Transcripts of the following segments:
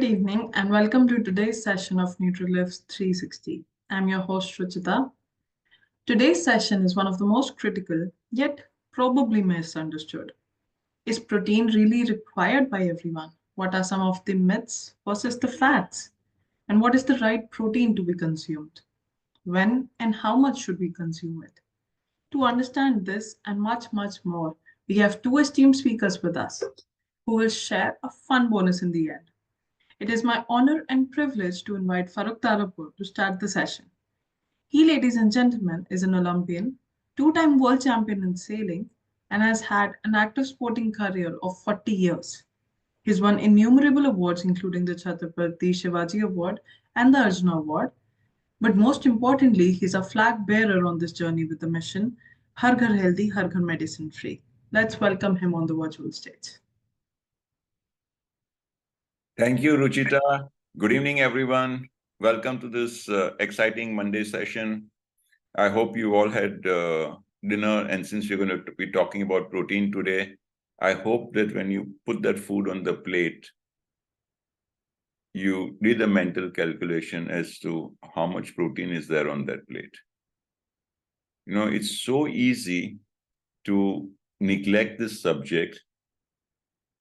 evening and welcome to today's session of NutriLift 360. I'm your host Ruchita. Today's session is one of the most critical, yet probably misunderstood. Is protein really required by everyone? What are some of the myths versus the facts? And what is the right protein to be consumed? When and how much should we consume it? To understand this and much, much more, we have two esteemed speakers with us who will share a fun bonus in the end. It is my honor and privilege to invite Farooq Tarapur to start the session. He, ladies and gentlemen, is an Olympian, two-time world champion in sailing, and has had an active sporting career of 40 years. He's won innumerable awards, including the Chhatrapati Shivaji Award and the Arjuna Award. But most importantly, he's a flag bearer on this journey with the mission Har Ghar Healthy, Har Ghar Medicine Free. Let's welcome him on the virtual stage. Thank you, Ruchita. Good evening, everyone. Welcome to this exciting Monday session. I hope you all had dinner, and since we're going to be talking about protein today, I hope that when you put that food on the plate, you did a mental calculation as to how much protein is there on that plate. You know, it's so easy to neglect this subject,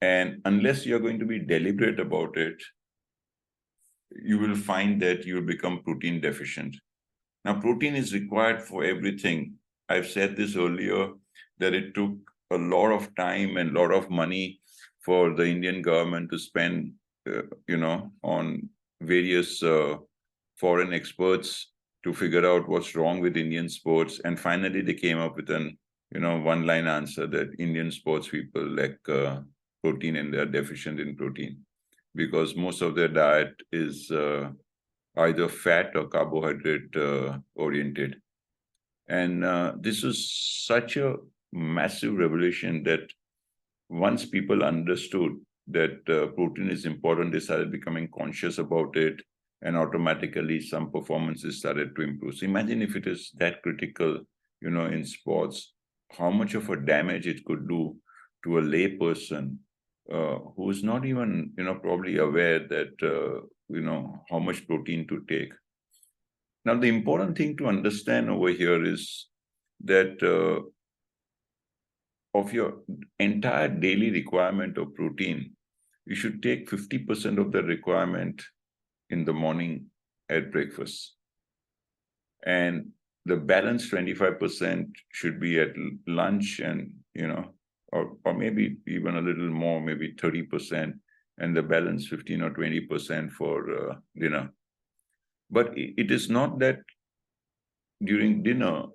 and unless you're going to be deliberate about it, you will find that you will become protein deficient. Now, protein is required for everything. I've said this earlier, that it took a lot of time and a lot of money for the Indian government to spend, on various foreign experts to figure out what's wrong with Indian sports. And finally, they came up with an, one-line answer that Indian sports people lack protein and they're deficient in protein because most of their diet is either fat or carbohydrate oriented. And this was such a massive revelation that once people understood that protein is important, they started becoming conscious about it, and automatically some performances started to improve. So imagine if it is that critical, in sports, how much of a damage it could do to a lay person who is not even, probably aware that, how much protein to take. Now, the important thing to understand over here is that of your entire daily requirement of protein, you should take 50% of the requirement in the morning at breakfast. And the balance 25% should be at lunch and, or maybe even a little more, maybe 30%, and the balance 15 or 20% for dinner. But it is not that during dinner,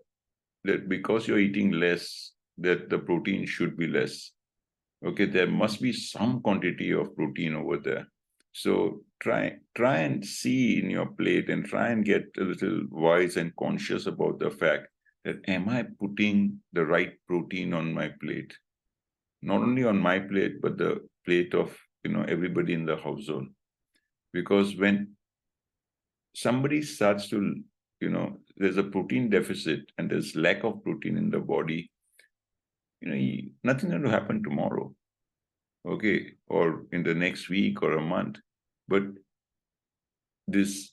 that because you're eating less, that the protein should be less. Okay, there must be some quantity of protein over there. So try and see in your plate and try and get a little wise and conscious about the fact that am I putting the right protein on my plate? Not only on my plate, but the plate of, everybody in the household. Because when somebody starts to, there's a protein deficit and there's lack of protein in the body, nothing's going to happen tomorrow, okay, or in the next week or a month. But this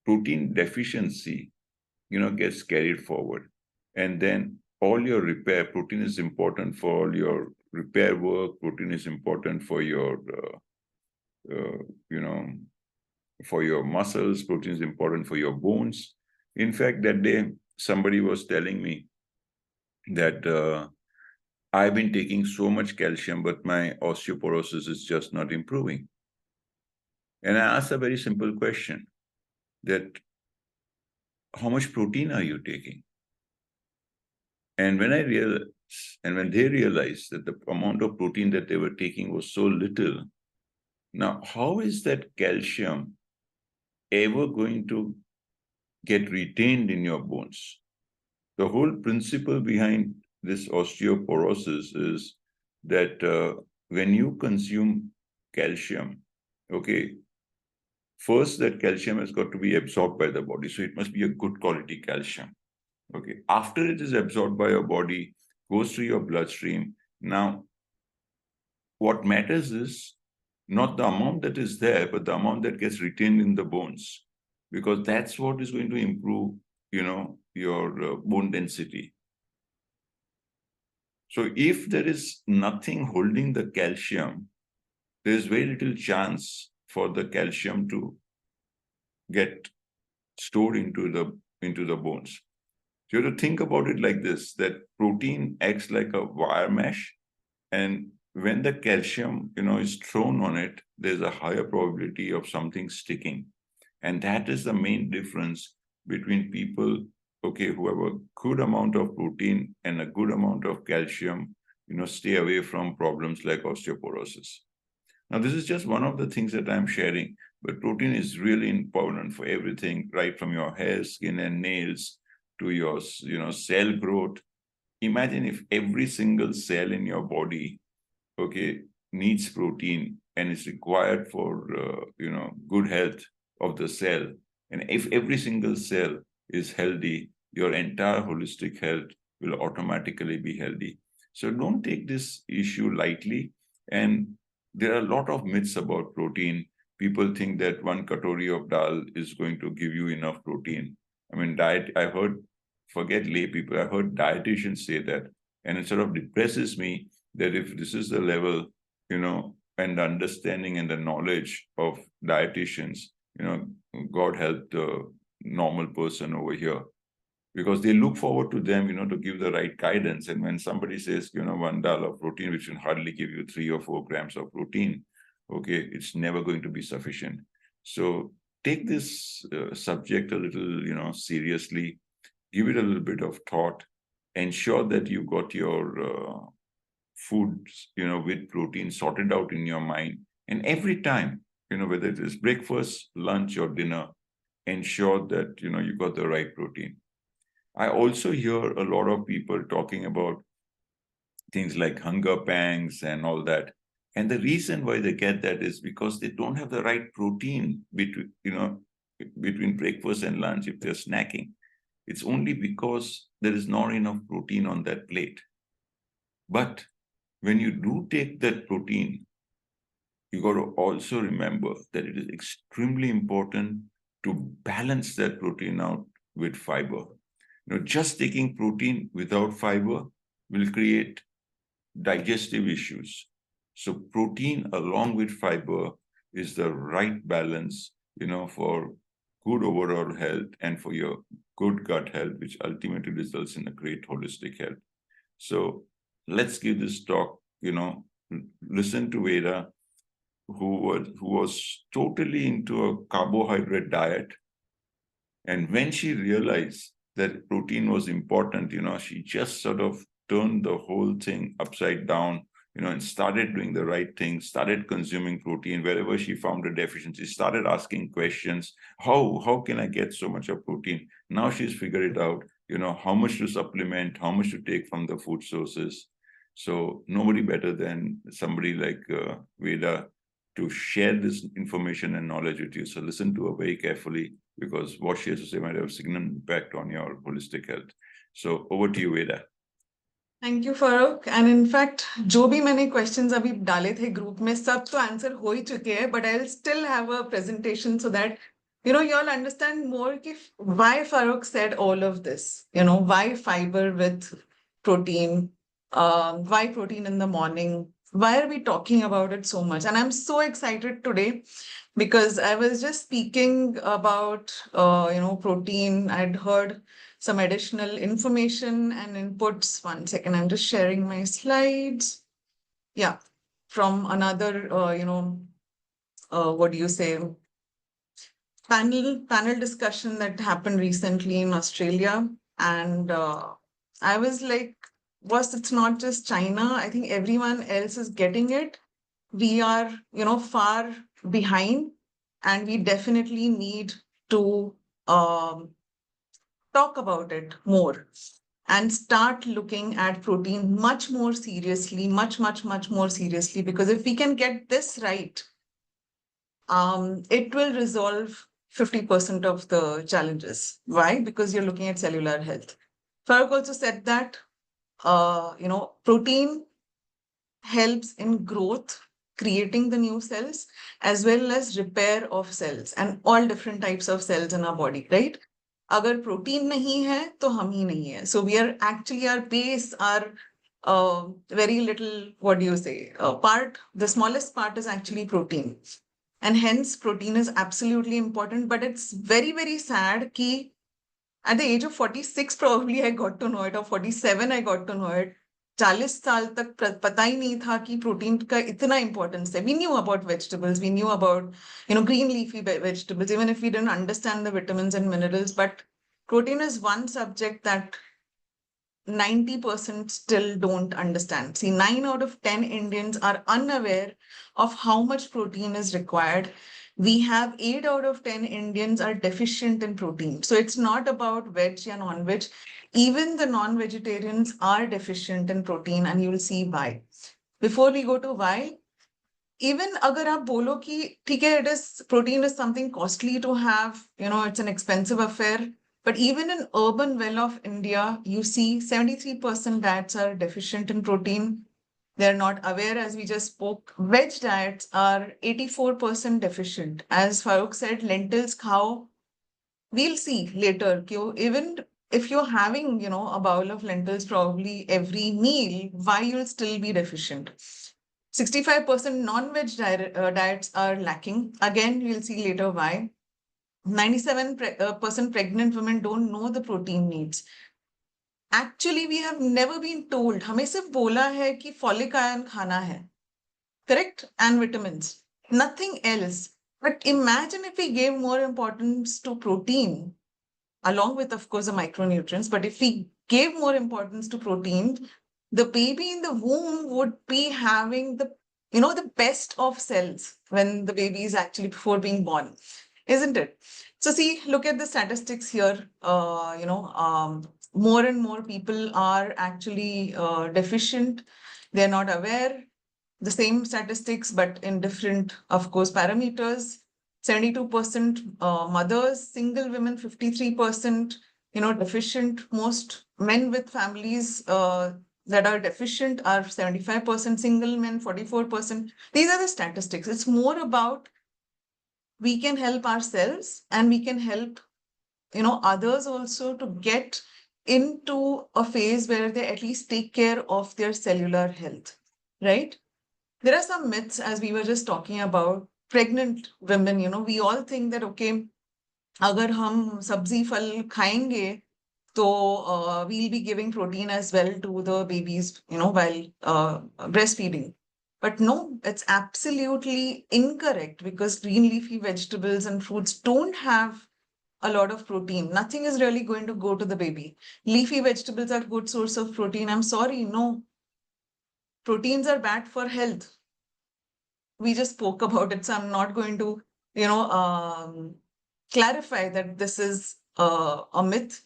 protein deficiency, gets carried forward. And then all your repair, protein is important for all your repair work, protein is important for your, for your muscles, protein is important for your bones. In fact, that day, somebody was telling me that I've been taking so much calcium, but my osteoporosis is just not improving. And I asked a very simple question, that how much protein are you taking? And when when they realized that the amount of protein that they were taking was so little, now how is that calcium ever going to get retained in your bones? The whole principle behind this osteoporosis is that when you consume calcium, okay, first that calcium has got to be absorbed by the body. So it must be a good quality calcium. Okay. After it is absorbed by your body, goes through your bloodstream. Now, what matters is not the amount that is there, but the amount that gets retained in the bones, because that's what is going to improve, your bone density. So if there is nothing holding the calcium, there's very little chance for the calcium to get stored into the bones. So you have to think about it like this, that protein acts like a wire mesh, and when the calcium, is thrown on it, there's a higher probability of something sticking. And that is the main difference between people, okay, who have a good amount of protein and a good amount of calcium, stay away from problems like osteoporosis. Now, this is just one of the things that I'm sharing, but protein is really important for everything, right from your hair, skin, and nails to your, cell growth. Imagine if every single cell in your body, okay, needs protein and is required for, good health of the cell. And if every single cell is healthy, your entire holistic health will automatically be healthy. So don't take this issue lightly. And there are a lot of myths about protein. People think that one katori of dal is going to give you enough protein. I mean, forget lay people, I heard dietitians say that. And it sort of depresses me that if this is the level, and the understanding and the knowledge of dietitians, God help the normal person over here, because they look forward to them, to give the right guidance. And when somebody says, 1 dal of protein, which will hardly give you 3 or 4 grams of protein, okay, it's never going to be sufficient. So take this subject a little, seriously, give it a little bit of thought, ensure that you got your foods, with protein sorted out in your mind. And every time, whether it is breakfast, lunch, or dinner, ensure that, you got the right protein. I also hear a lot of people talking about things like hunger pangs and all that. And the reason why they get that is because they don't have the right protein between breakfast and lunch if they're snacking. It's only because there is not enough protein on that plate. But when you do take that protein, you got to also remember that it is extremely important to balance that protein out with fiber. Just taking protein without fiber will create digestive issues. So protein along with fiber is the right balance, for good overall health and for your good gut health, which ultimately results in a great holistic health. So let's give this talk, listen to Veda, who was totally into a carbohydrate diet. And when she realized that protein was important, she just sort of turned the whole thing upside down, and started doing the right thing, started consuming protein wherever she found a deficiency, started asking questions. How can I get so much of protein? Now she's figured it out, how much to supplement, how much to take from the food sources. So nobody better than somebody like Veda to share this information and knowledge with you. So listen to her very carefully, because what she has to say might have a significant impact on your holistic health. So over to you, Veda. Thank you, Farooq. And in fact, जो भी मैंने questions अभी डाले थे group में, सब तो answer हो ही चुके हैं, but I'll still have a presentation so that you all understand more why Farooq said all of this. Why fiber with protein, why protein in the morning, why are we talking about it so much? And I'm so excited today because I was just speaking about protein. I'd heard some additional information and inputs. 1 second, I'm just sharing my slides. Yeah, from another what do you say, panel discussion that happened recently in Australia. And I was like, it's not just China. I think everyone else is getting it. We are, far behind, and we definitely need to talk about it more and start looking at protein much more seriously, much more seriously, because if we can get this right, it will resolve 50% of the challenges. Why? Because you're looking at cellular health. Farooq also said that, protein helps in growth creating the new cells as well as repair of cells and all different types of cells in our body, right? अगर protein नहीं है तो हम ही नहीं है. So we are actually, our base, our very little, what do you say, part, the smallest part is actually protein. And hence protein is absolutely important, but it's very, very sad कि at the age of 46 probably I got to know it, or 47 I got to know it. 40 साल तक पता ही नहीं था कि protein का इतना importance है. We knew about vegetables, we knew about, green leafy vegetables, even if we didn't understand the vitamins and minerals, but protein is one subject that 90% still don't understand. See, 9 out of 10 Indians are unaware of how much protein is required. We have 8 out of 10 Indians are deficient in protein. So it's not about veg or non-veg. Even the non-vegetarians are deficient in protein, and you will see why. Before we go to why, even अगर आप बोलो कि ठीक है, it is, protein is something costly to have, it's an expensive affair. But even in urban well of India, you see 73% diets are deficient in protein. They're not aware, as we just spoke. Veg diets are 84% deficient. As Farooq said, lentils khao. We'll see later. Even if you're having, a bowl of lentils probably every meal, why you'll still be deficient? 65% non-veg diets are lacking. Again, we'll see later why. 97% pregnant women don't know the protein needs. Actually, we have never been told. हमें सिर्फ बोला है कि folic iron खाना है. Correct? And vitamins. Nothing else. But imagine if we gave more importance to protein, along with, of course, the micronutrients. But if we gave more importance to protein, the baby in the womb would be having the, the best of cells when the baby is actually before being born, isn't it? So see, look at the statistics here. More and more people are actually deficient. They're not aware. The same statistics, but in different, of course, parameters. 72% mothers, single women, 53%, deficient. Most men with families that are deficient are 75%, single men, 44%. These are the statistics. It's more about we can help ourselves and we can help, others also to get into a phase where they at least take care of their cellular health, right? There are some myths, as we were just talking about. Pregnant women, we all think that, okay, agar hum sabzi phal khayenge, so we'll be giving protein as well to the babies, while breastfeeding. But no, it's absolutely incorrect, because green leafy vegetables and fruits don't have a lot of protein. Nothing is really going to go to the baby. Leafy vegetables are a good source of protein. I'm sorry, no. Proteins are bad for health. We just spoke about it, so I'm not going to, clarify that this is a myth.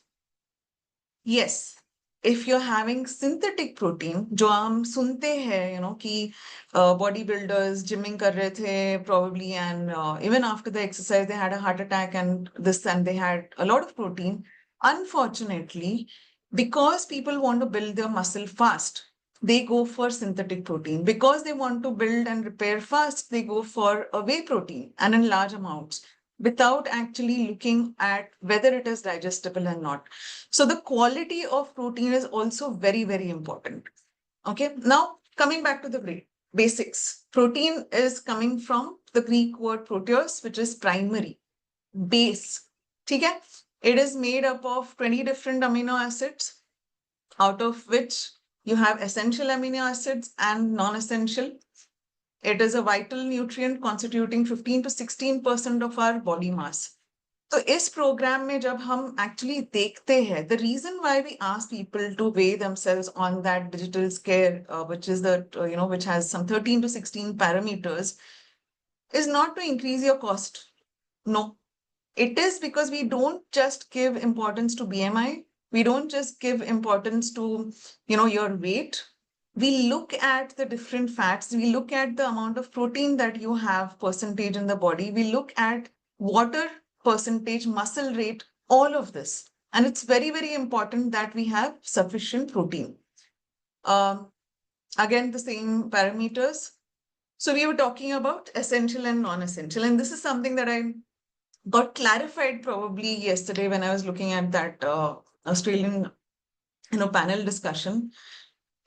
Yes, if you're having synthetic protein, जो हम सुनते हैं, कि bodybuilders gymming कर रहे थे probably, and even after the exercise they had a heart attack and this, and they had a lot of protein. Unfortunately, because people want to build their muscle fast, they go for synthetic protein. Because they want to build and repair fast, they go for a whey protein and in large amounts, without actually looking at whether it is digestible or not. So the quality of protein is also very, very important. Okay, now coming back to the basics. Protein is coming from the Greek word proteus, which is primary, base. Okay? It is made up of 20 different amino acids, out of which you have essential amino acids and non-essential. It is a vital nutrient constituting 15 to 16% of our body mass. So इस program में जब हम actually देखते हैं, the reason why we ask people to weigh themselves on that digital scale, which is the, which has some 13 to 16 parameters, is not to increase your cost. No, it is because we don't just give importance to BMI. We don't just give importance to, your weight. We look at the different fats. We look at the amount of protein that you have percentage in the body. We look at water percentage, muscle rate, all of this. And it's very, very important that we have sufficient protein. Again, the same parameters. So we were talking about essential and non-essential, and this is something that I got clarified probably yesterday when I was looking at that Australian, panel discussion.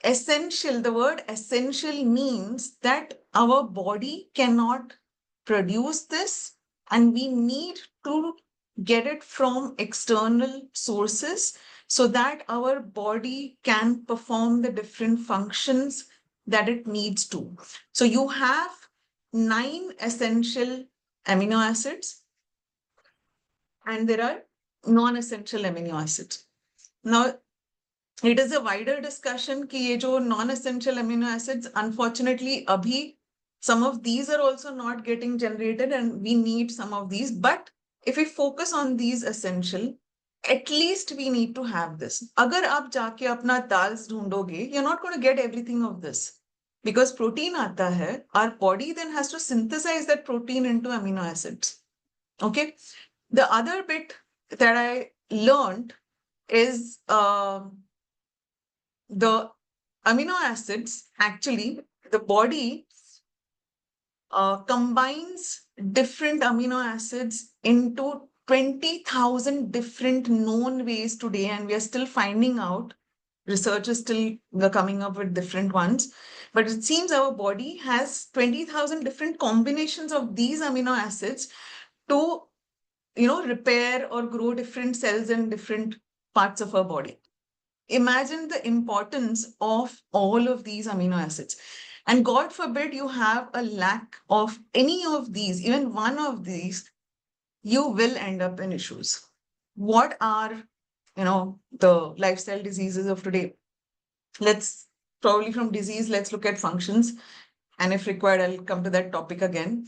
Essential, the word essential means that our body cannot produce this, and we need to get it from external sources so that our body can perform the different functions that it needs to. So you have 9 essential amino acids and there are non-essential amino acids. Now, it is a wider discussion कि ये जो non-essential amino acids, unfortunately, abhi some of these are also not getting generated and we need some of these. But if we focus on these essential, at least we need to have this. अगर आप जाके अपना dals ढूंढोगे, you're not going to get everything of this. Because protein आता है, our body then has to synthesize that protein into amino acids. Okay. The other bit that I learned is the amino acids, actually, the body combines different amino acids into 20,000 different known ways today, and we are still finding out. Research is still coming up with different ones. But it seems our body has 20,000 different combinations of these amino acids to, repair or grow different cells in different parts of our body. Imagine the importance of all of these amino acids. And God forbid you have a lack of any of these, even one of these, you will end up in issues. What are, the lifestyle diseases of today? Let's probably from disease, let's look at functions. And if required, I'll come to that topic again.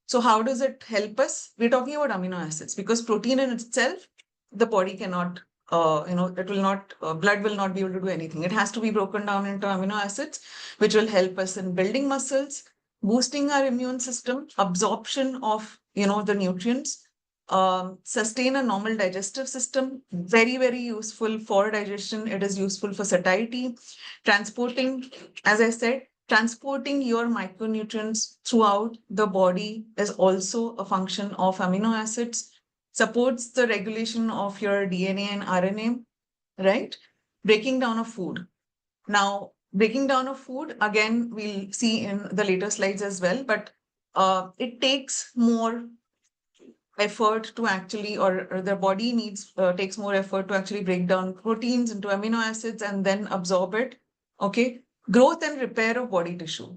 So how does it help us? We're talking about amino acids because protein in itself, the body cannot, it will not, blood will not be able to do anything. It has to be broken down into amino acids, which will help us in building muscles, boosting our immune system, absorption of, the nutrients, sustain a normal digestive system, very, very useful for digestion. It is useful for satiety, transporting, as I said, transporting your micronutrients throughout the body is also a function of amino acids, supports the regulation of your DNA and RNA, right? Breaking down of food. Now, breaking down of food, again, we'll see in the later slides as well, but it takes more effort to actually, or the body needs, takes more effort to actually break down proteins into amino acids and then absorb it. Okay. Growth and repair of body tissue.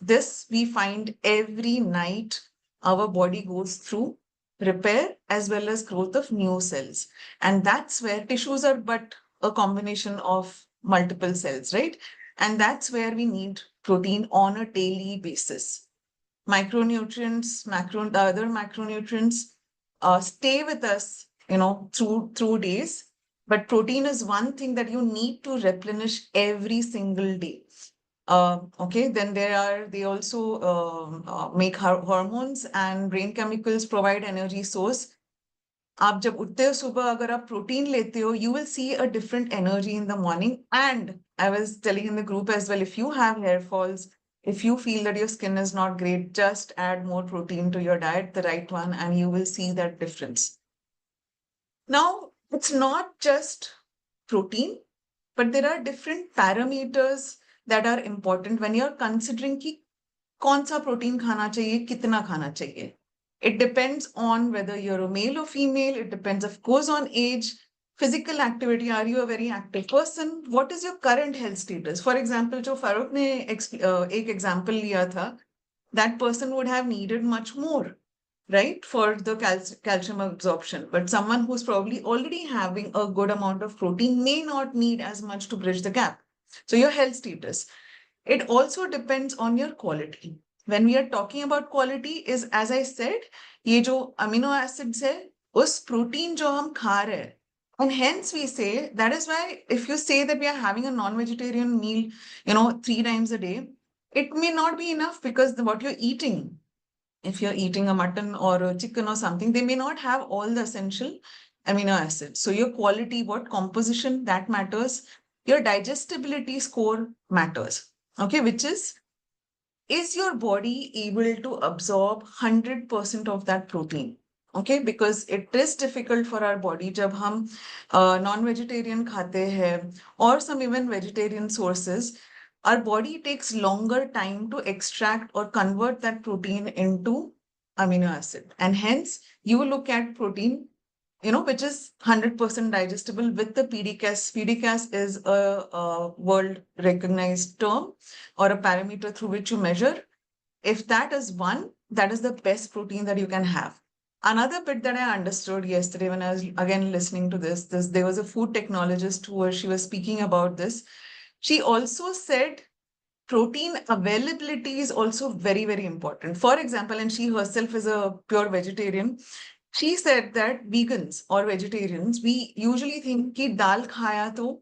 This we find every night our body goes through repair as well as growth of new cells. And that's where tissues are but a combination of multiple cells, right? And that's where we need protein on a daily basis. Micronutrients, the other macronutrients stay with us, through days. But protein is one thing that you need to replenish every single day. Okay, then they also make hormones and brain chemicals, provide energy source. आप जब उठते हो सुबह अगर आप protein लेते हो, you will see a different energy in the morning. And I was telling in the group as well, if you have hair falls, if you feel that your skin is not great, just add more protein to your diet, the right one, and you will see that difference. Now, it's not just protein, but there are different parameters that are important when you're considering कि कौन सा protein खाना चाहिए, कितना खाना चाहिए. It depends on whether you're a male or female. It depends, of course, on age, physical activity. Are you a very active person? What is your current health status? For example, जो फारूक ने एक example लिया था, that person would have needed much more, right, for the calcium absorption. But someone who's probably already having a good amount of protein may not need as much to bridge the gap. So your health status. It also depends on your quality. When we are talking about quality is, as I said, ये जो amino acids है, उस protein जो हम खा रहे हैं. And hence we say, that is why if you say that we are having a non-vegetarian meal, 3 times a day, it may not be enough because what you're eating, if you're eating a mutton or a chicken or something, they may not have all the essential amino acids. So your quality, what composition, that matters. Your digestibility score matters. Okay, which is is your body able to absorb 100% of that protein? Okay, because it is difficult for our body जब हम non-vegetarian खाते हैं or some even vegetarian sources, our body takes longer time to extract or convert that protein into amino acid. And hence, you look at protein, which is 100% digestible with the PDCAS. PDCAS is a world recognized term or a parameter through which you measure. If that is one, that is the best protein that you can have. Another bit that I understood yesterday when I was again listening to this, there was a food technologist who she was speaking about this. She also said protein availability is also very, very important. For example, and she herself is a pure vegetarian. She said that vegans or vegetarians, we usually think ki dal khaya to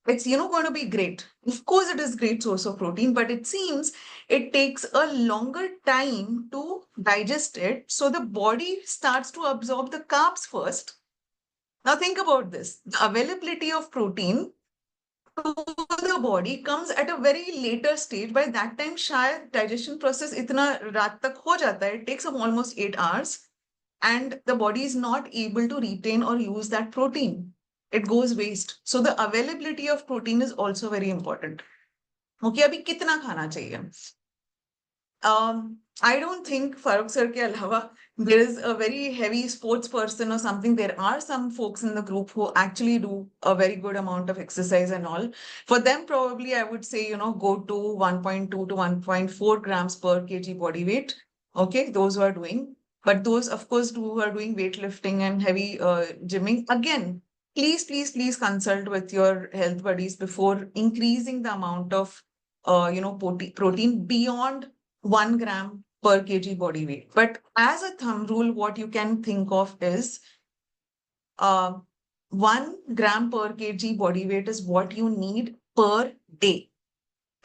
it's going to be great. Of course, it is great source of protein, but it seems it takes a longer time to digest it. So the body starts to absorb the carbs first. Now think about this. The availability of protein to the body comes at a very later stage. By that time, शायद digestion process इतना रात तक हो जाता है. It takes up almost 8 hours. And the body is not able to retain or use that protein. It goes waste. So the availability of protein is also very important. Okay, अभी कितना खाना चाहिए? I don't think Farooq sir ke alawa, there is a very heavy sports person or something. There are some folks in the group who actually do a very good amount of exercise and all. For them, probably I would say, go to 1.2 to 1.4 grams per kg body weight. Okay, those who are doing. But those, of course, who are doing weightlifting and heavy gymming, again, please consult with your health buddies before increasing the amount of, protein beyond 1 gram per kg body weight. But as a thumb rule, what you can think of is 1 gram per kg body weight is what you need per day.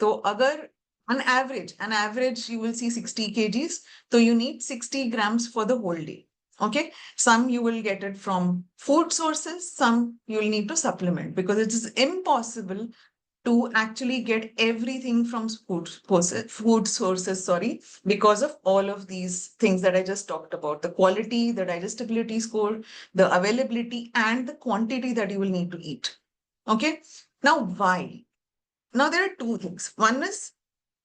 So, agar on average, you will see 60 kgs. So, you need 60 grams for the whole day. Okay. Some you will get it from food sources, some you will need to supplement because it is impossible to actually get everything from food sources, sorry, because of all of these things that I just talked about, the quality, the digestibility score, the availability, and the quantity that you will need to eat. Okay. Now, why? Now, there are two things. One is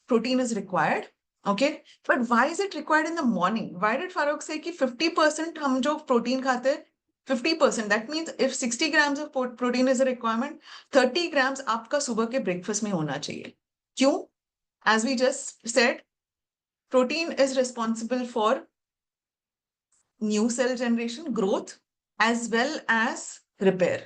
protein is required. Okay. But why is it required in the morning? Why did Farooq say कि 50% हम जो protein खाते हैं 50%? That means if 60 grams of protein is a requirement, 30 grams आपका सुबह के breakfast में होना चाहिए. क्यों? As we just said, protein is responsible for new cell generation, growth, as well as repair.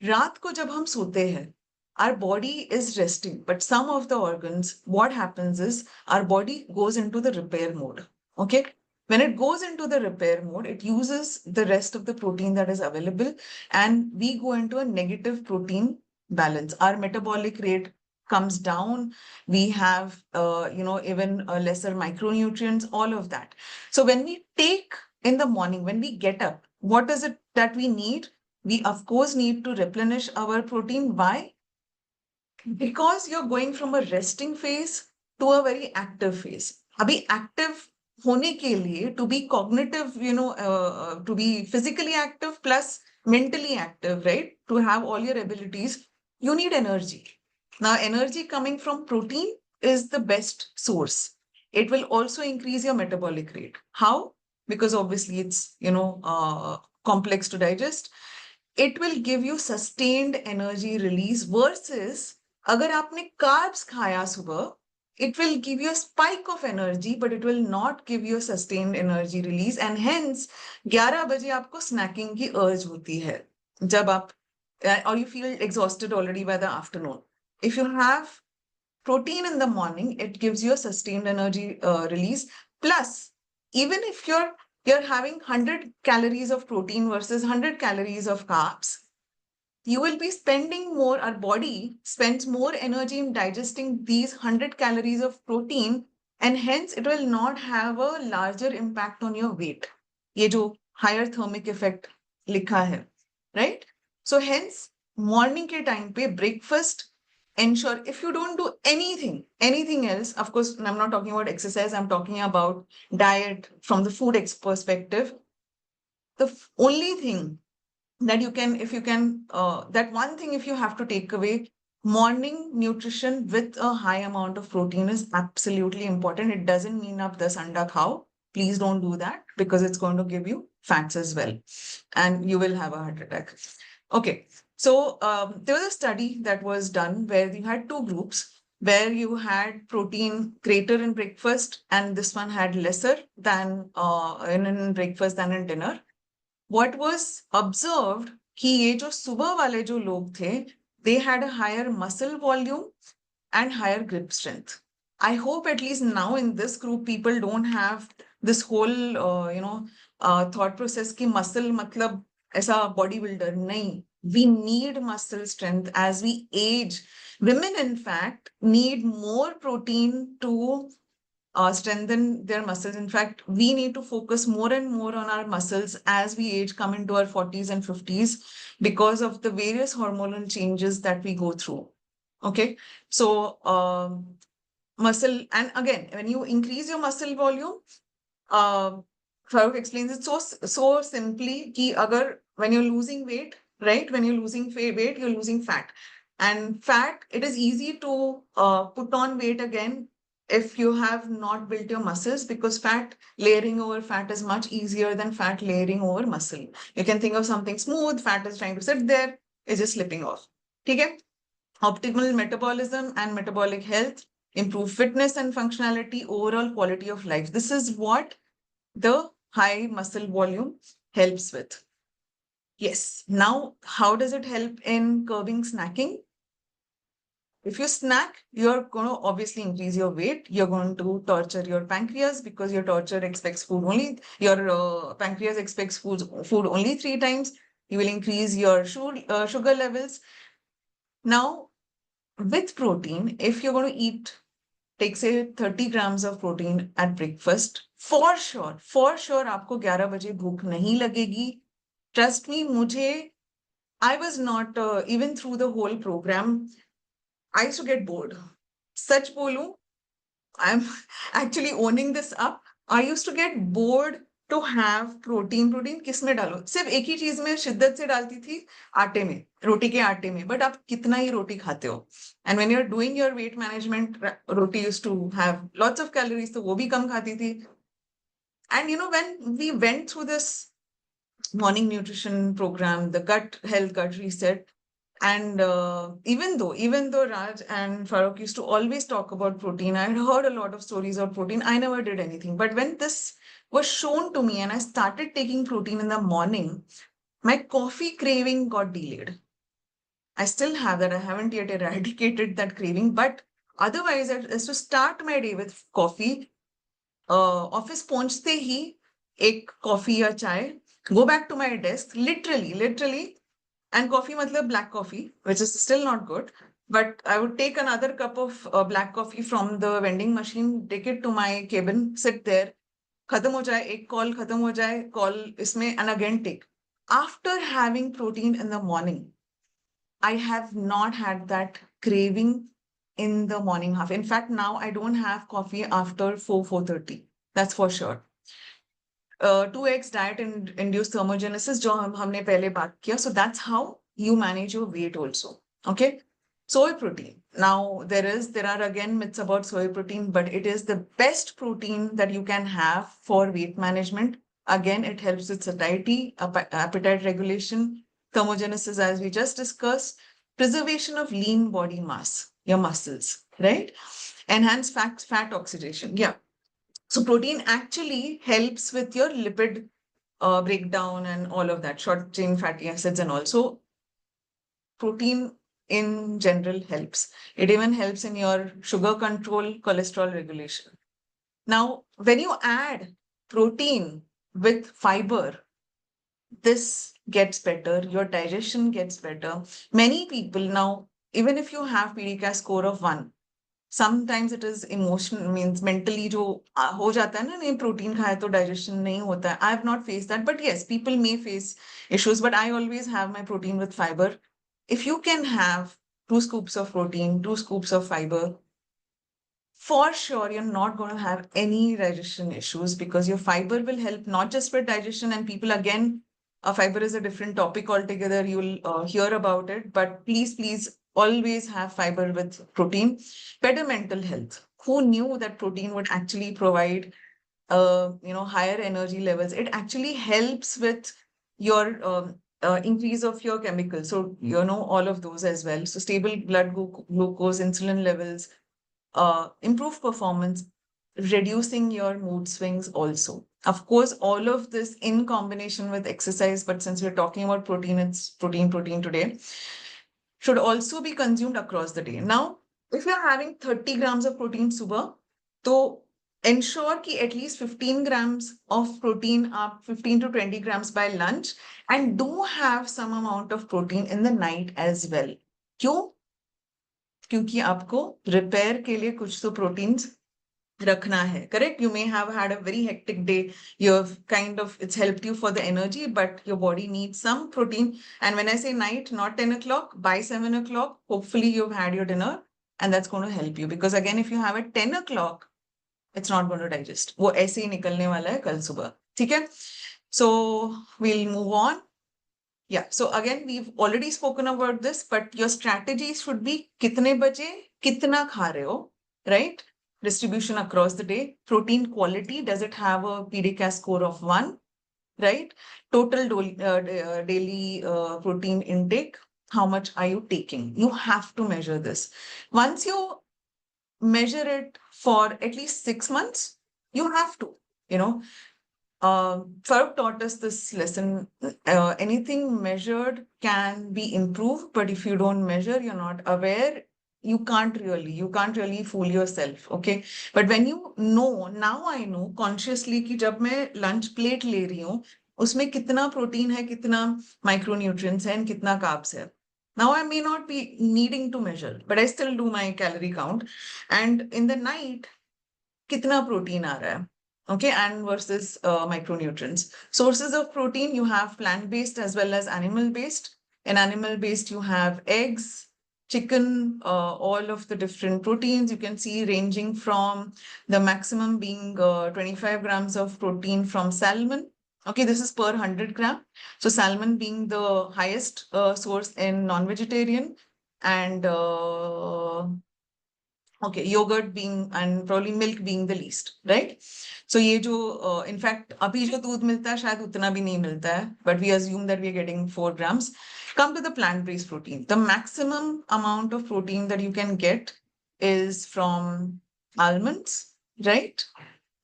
रात को जब हम सोते हैं, our body is resting, but some of the organs, what happens is our body goes into the repair mode. Okay. When it goes into the repair mode, it uses the rest of the protein that is available, and we go into a negative protein balance. Our metabolic rate comes down. We have, even lesser micronutrients, all of that. So when we take in the morning, when we get up, what is it that we need? We, of course, need to replenish our protein. Why? Because you're going from a resting phase to a very active phase. Abhi active hone ke liye, to be cognitive, to be physically active plus mentally active, right? To have all your abilities, you need energy. Now, energy coming from protein is the best source. It will also increase your metabolic rate. How? Because obviously it's, complex to digest. It will give you sustained energy release versus अगर आपने carbs खाया सुबह, it will give you a spike of energy, but it will not give you a sustained energy release. And hence, 11 बजे आपको snacking की urge होती है. जब आप, or you feel exhausted already by the afternoon. If you have protein in the morning, it gives you a sustained energy release. Plus, even if you're having 100 calories of protein versus 100 calories of carbs, you will be spending more, our body spends more energy in digesting these 100 calories of protein, and hence it will not have a larger impact on your weight. ये जो higher thermic effect लिखा है, right? So hence, morning के time पे breakfast ensure if you don't do anything else, of course, I'm not talking about exercise, I'm talking about diet from the food perspective. The only thing that you can, if you can, that one thing, if you have to take away, morning nutrition with a high amount of protein is absolutely important. It doesn't mean up the anda khao. Please don't do that, because it's going to give you fats as well, and you will have a heart attack. Okay, so there was a study that was done where you had two groups, where you had protein greater in breakfast, and this one had lesser than in breakfast than in dinner. What was observed कि ये जो सुबह वाले जो लोग थे, they had a higher muscle volume and higher grip strength. I hope at least now in this group people don't have this whole thought process कि muscle मतलब ऐसा bodybuilder. नहीं, we need muscle strength as we age. Women in fact need more protein to strengthen their muscles. In fact, we need to focus more and more on our muscles as we age, come into our 40s and 50s, because of the various hormonal changes that we go through. Okay, so muscle, and again, when you increase your muscle volume, Farooq explains it so simply कि अगर when you're losing weight, right? When you're losing weight, you're losing fat. And fat, it is easy to put on weight again if you have not built your muscles, because fat layering over fat is much easier than fat layering over muscle. You can think of something smooth, fat is trying to sit there, it's just slipping off. Okay? Optimal metabolism and metabolic health, improve fitness and functionality, overall quality of life. This is what the high muscle volume helps with. Yes. Now, how does it help in curbing snacking? If you snack, you're going to obviously increase your weight. You're going to torture your pancreas, because your pancreas expects food only 3 times. You will increase your sugar levels. Now, with protein, if you're going to eat, take say 30 grams of protein at breakfast, for sure, आपको 11 बजे भूख नहीं लगेगी. Trust me, I was not, even through the whole program, I used to get bored. Sach bolu, I'm actually owning this up. I used to get bored to have protein. Protein किस में डालो? सिर्फ एक ही चीज में शिद्दत से डालती थी, आटे में, रोटी के आटे में. But आप कितना ही रोटी खाते हो? And when you're doing your weight management, roti used to have lots of calories, तो वो भी कम खाती थी. And when we went through this morning nutrition program, the gut reset, and even though Raj and Farooq used to always talk about protein, I had heard a lot of stories of protein. I never did anything. But when this was shown to me and I started taking protein in the morning, my coffee craving got delayed. I still have that. I haven't yet eradicated that craving. But otherwise, I used to start my day with coffee. Office पहुंचते ही एक coffee या चाय, go back to my desk, literally, and coffee matlab black coffee, which is still not good, but I would take another cup of black coffee from the vending machine, take it to my cabin, sit there, खत्म हो जाए, एक call खत्म हो जाए, call इसमें, and again take. After having protein in the morning, I have not had that craving in the morning half. In fact, now I don't have coffee after 4:30. That's for sure. 2x diet induced thermogenesis, जो हमने पहले बात किया. So that's how you manage your weight also. Okay. Soy protein. Now there are again myths about soy protein, but it is the best protein that you can have for weight management. Again, it helps with satiety, appetite regulation, thermogenesis, as we just discussed, preservation of lean body mass, your muscles, right? Enhance fat oxidation. Yeah. So protein actually helps with your lipid breakdown and all of that, short chain fatty acids and all. So protein in general helps. It even helps in your sugar control, cholesterol regulation. Now, when you add protein with fiber, this gets better, your digestion gets better. Many people now, even if you have PDCAS score of 1, sometimes it is emotional, means mentally जो हो जाता है ना, नहीं protein खाए तो digestion नहीं होता है. I have not faced that, but yes, people may face issues, but I always have my protein with fiber. If you can have 2 scoops of protein, 2 scoops of fiber, for sure you're not going to have any digestion issues because your fiber will help not just with digestion. And people, again, fiber is a different topic altogether. You'll hear about it, but please always have fiber with protein. Better mental health. Who knew that protein would actually provide higher energy levels? It actually helps with your increase of your chemicals. So, all of those as well. So stable blood glucose, insulin levels, improve performance, reducing your mood swings also. Of course, all of this in combination with exercise, but since we're talking about protein, it's protein today, should also be consumed across the day. Now, if you're having 30 grams of protein subah, so ensure ki at least 15 grams of protein up 15 to 20 grams by lunch, and do have some amount of protein in the night as well. क्यों? क्योंकि आपको repair के लिए कुछ तो proteins रखना है, correct? You may have had a very hectic day. It's helped you for the energy, but your body needs some protein. And when I say night, not 10 o'clock, by 7 o'clock, hopefully you've had your dinner, and that's going to help you. Because again, if you have at 10 o'clock, it's not going to digest. वो ऐसे ही निकलने वाला है कल सुबह, ठीक है? So we'll move on. Yeah, so again, we've already spoken about this, but your strategy should be कितने बजे कितना खा रहे हो, right? Distribution across the day. Protein quality, does it have a PDCAAS score of 1, right? Total daily protein intake, how much are you taking? You have to measure this. Once you measure it for at least 6 months, you have to, Farooq taught us this lesson. Anything measured can be improved, but if you don't measure, you're not aware, you can't really fool yourself, okay? But when you know, now I know consciously कि जब मैं lunch plate ले रही हूँ, उसमें कितना protein है, कितना micronutrients है, and कितना carbs है. Now I may not be needing to measure, but I still do my calorie count. And in the night, कितना protein आ रहा है? Okay, and versus micronutrients. Sources of protein, you have plant-based as well as animal-based. In animal-based, you have eggs, chicken, all of the different proteins. You can see ranging from the maximum being 25 grams of protein from salmon. Okay, this is per 100 gram. So salmon being the highest source in non-vegetarian, and okay, yogurt being, and probably milk being the least, right? So ये जो in fact अभी जो दूध मिलता है शायद उतना भी नहीं मिलता है, but we assume that we are getting 4 grams. Come to the plant-based protein. The maximum amount of protein that you can get is from almonds, right?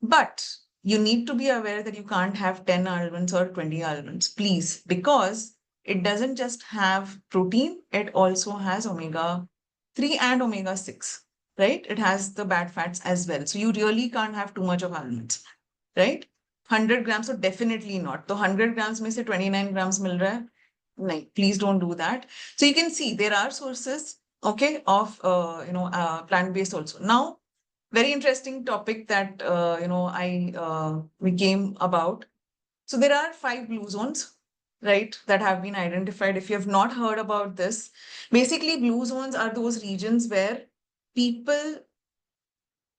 But you need to be aware that you can't have 10 almonds or 20 almonds, please, because it doesn't just have protein, it also has omega-3 and omega-6. Right? It has the bad fats as well. So you really can't have too much of almonds, right? 100 grams, so definitely not. So 100 grams में से 29 grams मिल रहा है? No, please don't do that. So you can see there are sources, okay, of plant-based also. Now, very interesting topic that we came about. So there are 5 blue zones, right, that have been identified. If you have not heard about this, basically blue zones are those regions where people,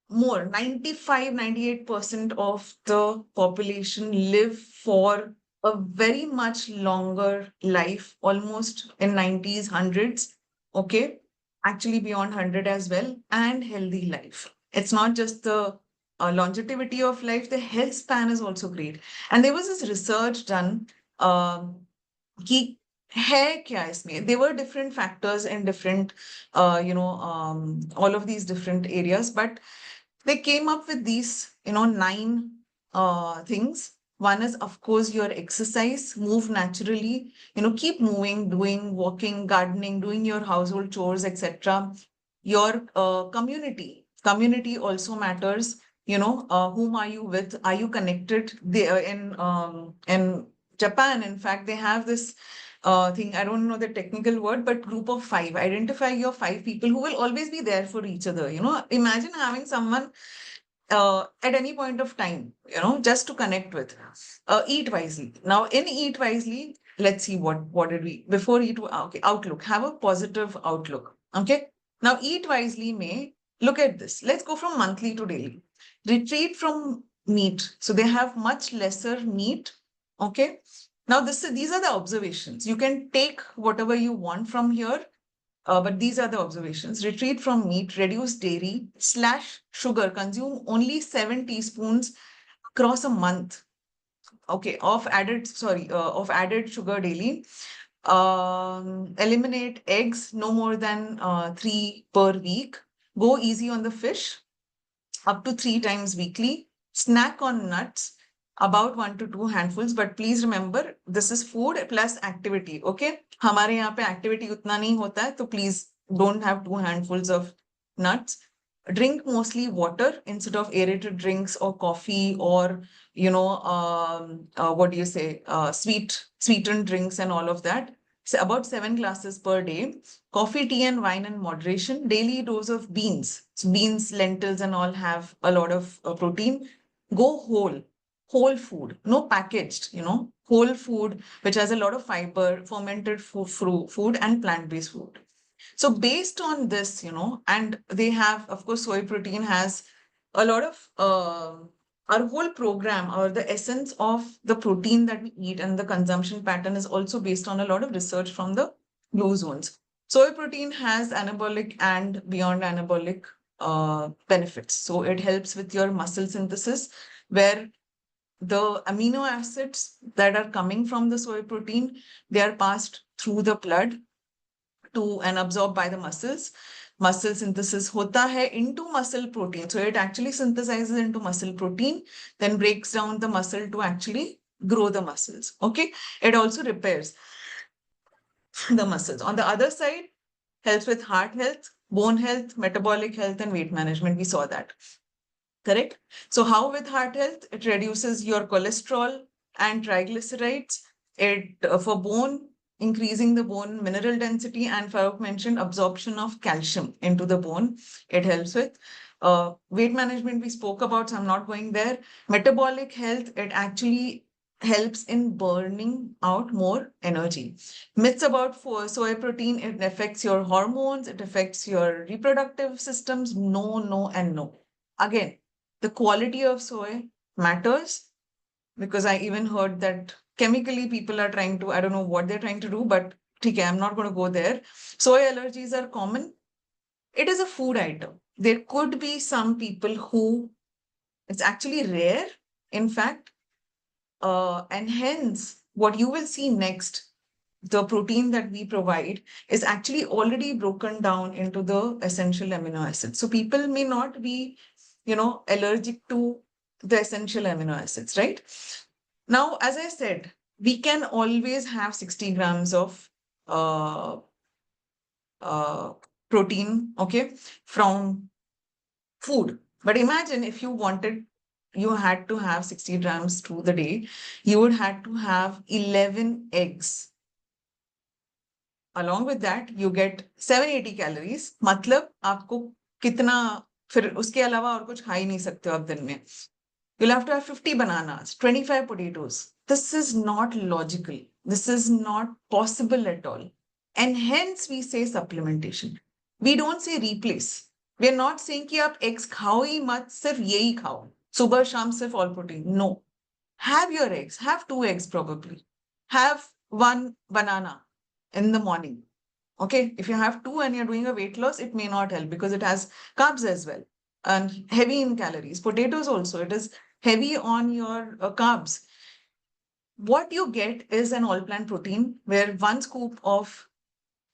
more 95-98% of the population live for a very much longer life, almost in 90s, 100s, okay, actually beyond 100 as well, and healthy life. It's not just the longevity of life, the health span is also great. And there was this research done कि है क्या इसमें? There were different factors in different, all of these different areas, but they came up with these, 9 things. One is, of course, your exercise, move naturally, keep moving, doing walking, gardening, doing your household chores, etc. Your community also matters. Whom are you with? Are you connected? In Japan, in fact, they have this thing, I don't know the technical word, but group of 5. Identify your 5 people who will always be there for each other. Imagine having someone at any point of time, just to connect with. Eat wisely. Now, in Eat Wisely, let's see what did we, before eat, okay, outlook. Have a positive outlook. Okay. Now eat wisely may look at this. Let's go from monthly to daily. Retreat from meat. So they have much lesser meat. Okay. Now these are the observations. You can take whatever you want from here, but these are the observations. Retreat from meat, reduce dairy, slash sugar, consume only 7 teaspoons across a month. Okay, of added sugar daily. Eliminate eggs, no more than 3 per week. Go easy on the fish, up to 3 times weekly. Snack on nuts, about 1 to 2 handfuls. But please remember, this is food plus activity. Okay, हमारे यहाँ पे activity उतना नहीं होता है, तो please don't have 2 handfuls of nuts. Drink mostly water instead of aerated drinks or coffee or what do you say, sweetened drinks and all of that. So about 7 glasses per day. Coffee, tea, and wine in moderation. Daily dose of beans. So beans, lentils, and all have a lot of protein. Go whole food, no packaged, whole food, which has a lot of fiber, fermented food, and plant-based food. So based on this, and they have, of course, soy protein has a lot of our whole program, or the essence of the protein that we eat and the consumption pattern is also based on a lot of research from the blue zones. Soy protein has anabolic and beyond anabolic benefits. So it helps with your muscle synthesis, where the amino acids that are coming from the soy protein, they are passed through the blood to and absorbed by the muscles. Muscle synthesis hota hai into muscle protein. So it actually synthesizes into muscle protein, then breaks down the muscle to actually grow the muscles. Okay. It also repairs the muscles. On the other side, helps with heart health, bone health, metabolic health, and weight management. We saw that. Correct? So how with heart health? It reduces your cholesterol and triglycerides. It for bone, increasing the bone mineral density, and Farooq mentioned absorption of calcium into the bone. It helps with weight management. We spoke about, so I'm not going there. Metabolic health, it actually helps in burning out more energy. Myths about soy protein, it affects your hormones, it affects your reproductive systems. No, no, and no. Again, the quality of soy matters, because I even heard that chemically people are trying to, I don't know what they're trying to do, but okay, I'm not going to go there. Soy allergies are common. It is a food item. There could be some people who, it's actually rare, in fact, and hence what you will see next, the protein that we provide is actually already broken down into the essential amino acids. So people may not be, allergic to the essential amino acids, right? Now, as I said, we can always have 60 grams of protein, okay, from food. But imagine if you had to have 60 grams through the day, you would have to have 11 eggs. Along with that, you get 780 calories. मतलब आपको कितना, फिर उसके अलावा और कुछ खा ही नहीं सकते हो आप दिन में. You'll have to have 50 bananas, 25 potatoes. This is not logical. This is not possible at all. And hence we say supplementation. We don't say replace. We're not saying कि आप eggs खाओ ही मत, सिर्फ यही खाओ. सुबह शाम सिर्फ all protein. No. Have your eggs. Have 2 eggs probably. Have 1 banana in the morning. Okay, if you have 2 and you're doing a weight loss, it may not help because it has carbs as well and heavy in calories. Potatoes also, it is heavy on your carbs. What you get is an all plant protein where 1 scoop of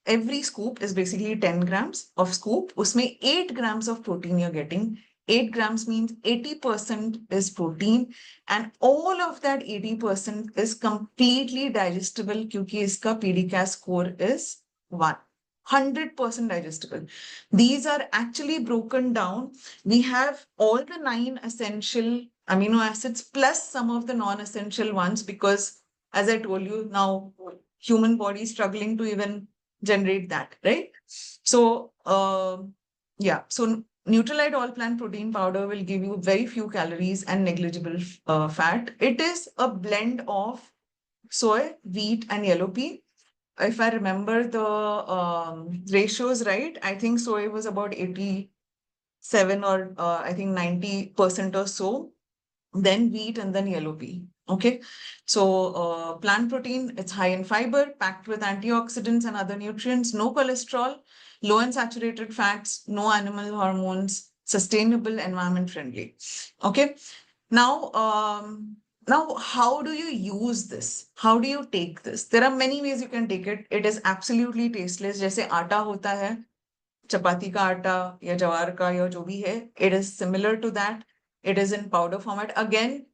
every scoop is basically 10 grams of scoop. Usme 8 grams of protein you're getting. 8 grams means 80% is protein, and all of that 80% is completely digestible क्योंकि इसका PDCAS score is 1. 100% digestible. These are actually broken down. We have all the 9 essential amino acids plus some of the non-essential ones, because as I told you, now human body is struggling to even generate that, right? So yeah, so Nutrilite all plant protein powder will give you very few calories and negligible fat. It is a blend of soy, wheat, and yellow pea. if I remember the ratios right, I think soy was about 87 or I think 90% or so, then wheat and then yellow pea. Okay, so plant protein, it's high in fiber, packed with antioxidants and other nutrients, no cholesterol, low in saturated fats, no animal hormones, sustainable, environment friendly. Okay, now now how do you use this? How do you take this? There are many ways you can take it. It is absolutely tasteless. जैसे आटा होता है, चपाती का आटा या ज्वार का या जो भी है, it is similar to that. It is in powder format. Again,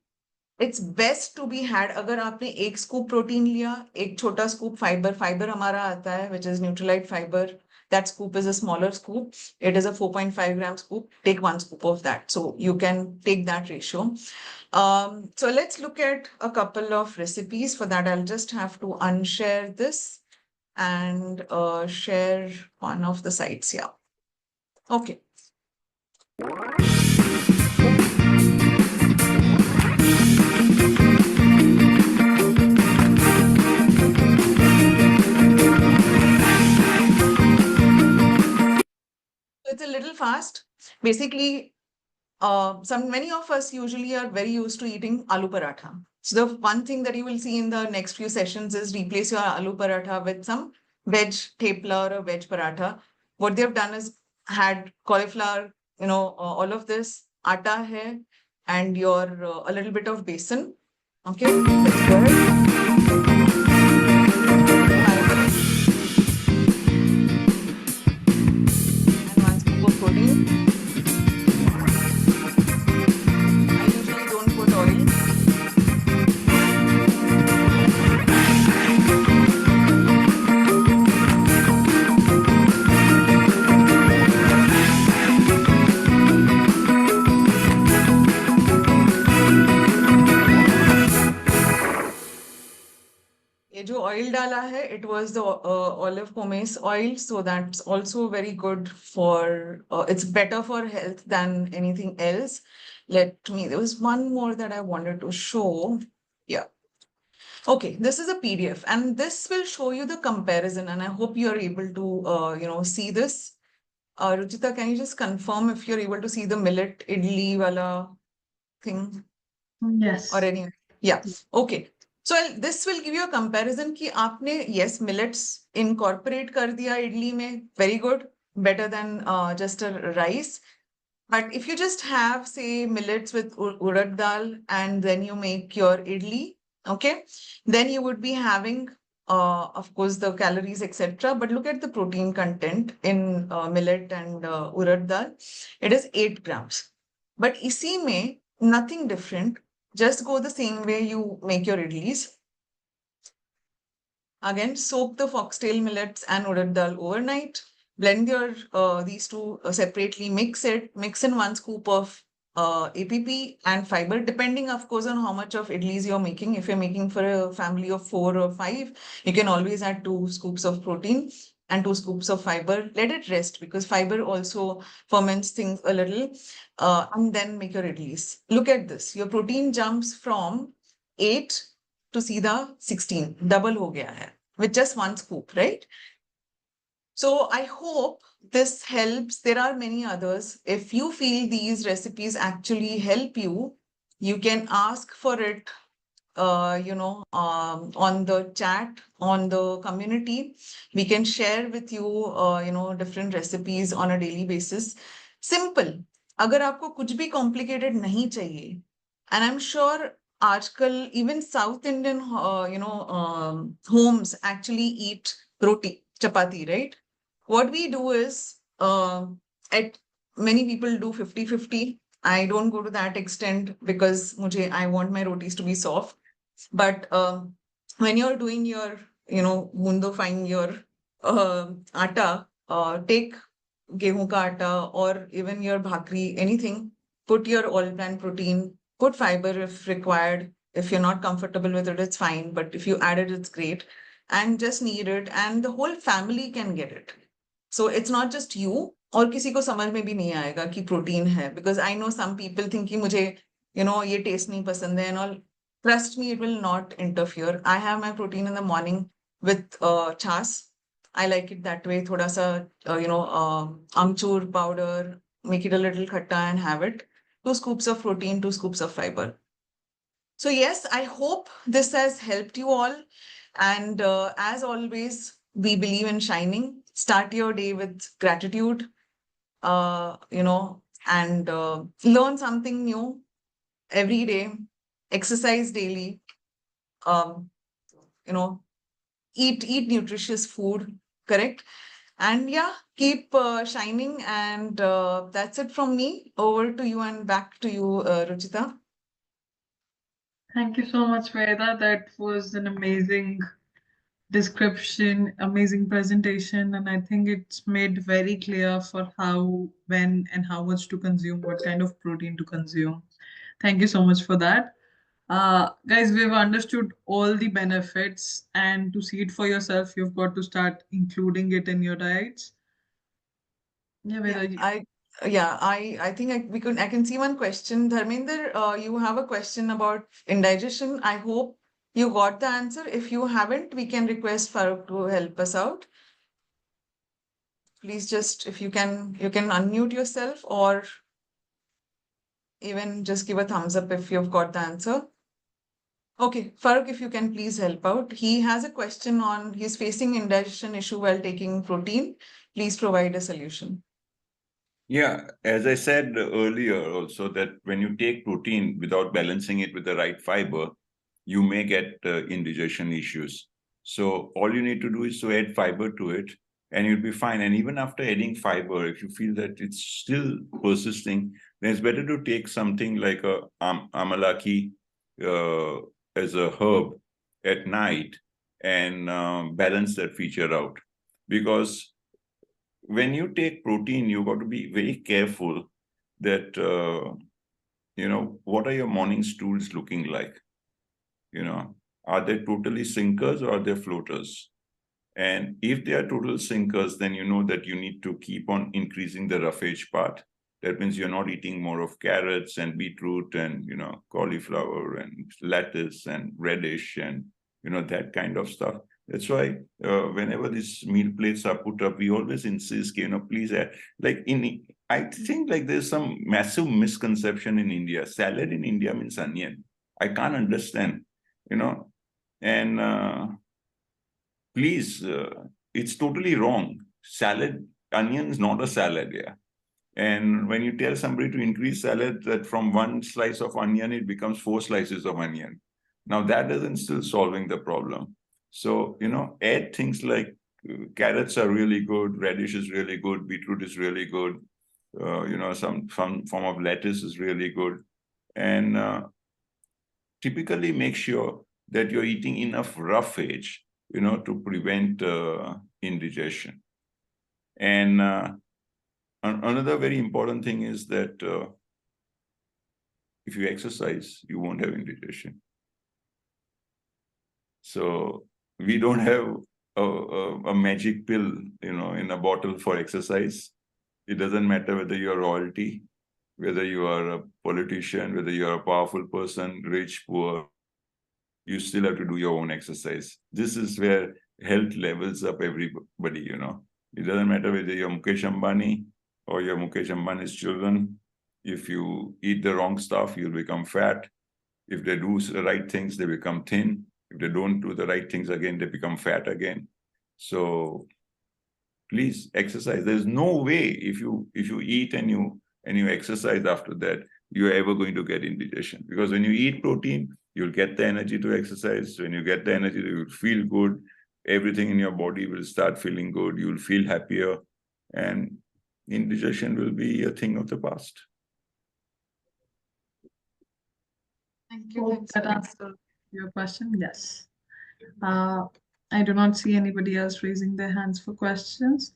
it's best to be had अगर आपने एक स्कूप प्रोटीन लिया, एक छोटा स्कूप फाइबर हमारा आता है, which is Nutrilite fiber. That scoop is a smaller scoop. It is a 4.5 gram scoop. Take one scoop of that. So you can take that ratio. So let's look at a couple of recipes. For that, I'll just have to unshare this and share one of the sites here. Okay. It's a little fast. Basically, many of us usually are very used to eating aloo paratha. So the one thing that you will see in the next few sessions is replace your aloo paratha with some veg thepla or a veg paratha. What they've done is had cauliflower, all of this, atta hai, and your a little bit of besan. Okay, let's go ahead. And one scoop of protein. I usually don't put oil. ये जो oil डाला है, it was the olive pomace oil, so that's also very good for, it's better for health than anything else. There was one more that I wanted to show. Yeah. Okay, this is a PDF and this will show you the comparison, and I hope you're able to, see this. Ruchita, can you just confirm if you're able to see the millet idli wala thing? Yes. Or any, yeah, okay. So this will give you a comparison कि आपने yes millets incorporate कर दिया idli में, very good, better than just a rice. But if you just have say millets with urad dal and then you make your idli, okay, then you would be having of course the calories etc. But look at the protein content in millet and urad dal. It is 8 grams. But इसी में nothing different. Just go the same way you make your idlis. Again, soak the foxtail millets and urad dal overnight. Blend your these two separately. Mix in 1 scoop of APP and fiber, depending, of course, on how much of idlis you're making. If you're making for a family of 4 or 5, you can always add 2 scoops of protein and 2 scoops of fiber. Let it rest because fiber also ferments things a little. And then make your idlis. Look at this. Your protein jumps from 8 to सीधा 16, double हो गया है with just 1 scoop, right? So I hope this helps. There are many others. If you feel these recipes actually help you, you can ask for it, on the chat, on the community. We can share with you, different recipes on a daily basis. Simple. अगर आपको कुछ भी complicated नहीं चाहिए, and I'm sure आजकल even South Indian, homes actually eat roti, chapati, right? What we do is, many people do 50-50. I don't go to that extent because I want my rotis to be soft. But when you're doing your, bundofying your atta, take गेहूं का आटा or even your bhakri, anything, put your all plant protein, put fiber if required. If you're not comfortable with it, it's fine. But if you add it, it's great. And just knead it, and the whole family can get it. So it's not just you, और किसी को समझ में भी नहीं आएगा कि protein है. Because I know some people think कि मुझे, ये taste नहीं पसंद है and all. Trust me, it will not interfere. I have my protein in the morning. with chas. I like it that way. Thoda sa, amchur powder, make it a little khatta and have it. 2 scoops of protein, 2 scoops of fiber. So yes, I hope this has helped you all. And as always, we believe in shining. Start your day with gratitude, and learn something new every day. Exercise daily. Um, eat nutritious food, correct? And yeah, keep shining. And that's it from me. Over to you and back to you, Ruchita. Thank you so much, Veda. That was an amazing description, amazing presentation, and I think it's made very clear for how, when, and how much to consume, what kind of protein to consume. Thank you so much for that. Guys, we've understood all the benefits, and to see it for yourself, you've got to start including it in your diets. Yeah, Veda, I think I can see one question. Dharmender, you have a question about indigestion. I hope you got the answer. If you haven't, we can request Farooq to help us out. Please just, if you can unmute yourself, or even just give a thumbs up if you've got the answer. Okay, Farooq, if you can please help out. He has a question on, he's facing indigestion issue while taking protein. Please provide a solution. Yeah, as I said earlier also, that when you take protein without balancing it with the right fiber, you may get indigestion issues. So all you need to do is to add fiber to it and you'll be fine. And even after adding fiber, if you feel that it's still persisting, then it's better to take something like a amalaki as a herb at night and balance that feature out. Because when you take protein, you've got to be very careful that, what are your morning stools looking like? Are they totally sinkers or are they floaters? And if they are total sinkers, then you know that you need to keep on increasing the roughage part. That means you're not eating more of carrots and beetroot and, cauliflower and lettuce and radish and, that kind of stuff. That's why whenever these meal plates are put up, we always insist, please add, I think there's some massive misconception in India. Salad in India means onion. I can't understand, and please, it's totally wrong. Onion is not a salad, yeah. And when you tell somebody to increase salad, that from 1 slice of onion, it becomes 4 slices of onion. Now that isn't still solving the problem. So, add things like carrots are really good, radish is really good, beetroot is really good, some form of lettuce is really good. And typically make sure that you're eating enough roughage, to prevent indigestion. And another very important thing is that if you exercise, you won't have indigestion. So we don't have a magic pill, in a bottle for exercise. It doesn't matter whether you're royalty, whether you are a politician, whether you're a powerful person, rich, poor, you still have to do your own exercise. This is where health levels up everybody, It doesn't matter whether you're Mukesh Ambani or you're Mukesh Ambani's children. If you eat the wrong stuff, you'll become fat. If they do the right things, they become thin. If they don't do the right things again, they become fat again. So please exercise. There's no way if you eat and you exercise after that, you're ever going to get indigestion. Because when you eat protein, you'll get the energy to exercise. When you get the energy, you'll feel good. Everything in your body will start feeling good. You'll feel happier. And indigestion will be a thing of the past. Thank you. Hope that answered your question. Yes. I do not see anybody else raising their hands for questions.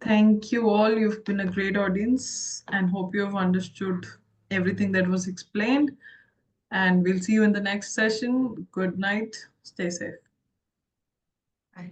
Thank you all. You've been a great audience and hope you have understood everything that was explained. And we'll see you in the next session. Good night. Stay safe. Bye.